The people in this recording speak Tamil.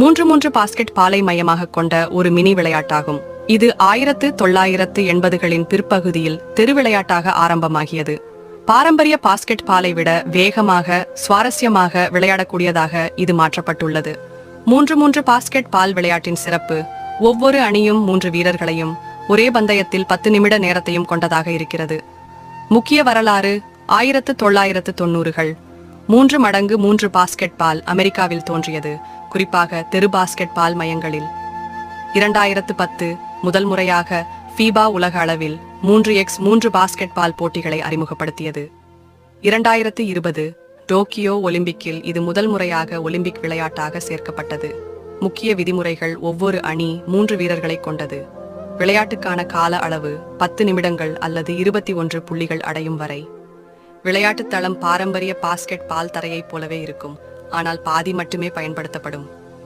3-3 பாஸ்கெட் பாலை மையமாக கொண்ட ஒரு மினி விளையாட்டாகும். இது 1980களின் பிற்பகுதியில் தெரு விளையாட்டாக ஆரம்பமாகியது. பாரம்பரிய பாஸ்கெட் பாலை விட வேகமாக, சுவாரஸ்யமாக விளையாடக்கூடியதாக இது மாற்றப்பட்டுள்ளது. 3-3 பாஸ்கெட் பால் விளையாட்டின் சிறப்பு, ஒவ்வொரு அணியும் 3 வீரர்களையும் ஒரே பந்தயத்தில் 10 நிமிட நேரத்தையும் கொண்டதாக இருக்கிறது. முக்கிய வரலாறு 1990கள். 3 மடங்கு 3 பாஸ்கெட் பால் அமெரிக்காவில் தோன்றியது, குறிப்பாக தெரு பாஸ்கெட் பால் மையங்களில். 2010 முதல் முறையாக ஃபீபா உலக அளவில் 3x3 பாஸ்கெட் பால் போட்டிகளை அறிமுகப்படுத்தியது. 2020 டோக்கியோ ஒலிம்பிக்கில் இது முதல் முறையாக ஒலிம்பிக் விளையாட்டாக சேர்க்கப்பட்டது. முக்கிய விதிமுறைகள்: ஒவ்வொரு அணி 3 வீரர்களை கொண்டது. விளையாட்டுக்கான கால அளவு 10 நிமிடங்கள் அல்லது 21 புள்ளிகள் அடையும் வரை. விளையாட்டு தளம் பாரம்பரிய பாஸ்கெட் பால் தரையைப் போலவே இருக்கும், ஆனால் பாதி மட்டுமே பயன்படுத்தப்படும்.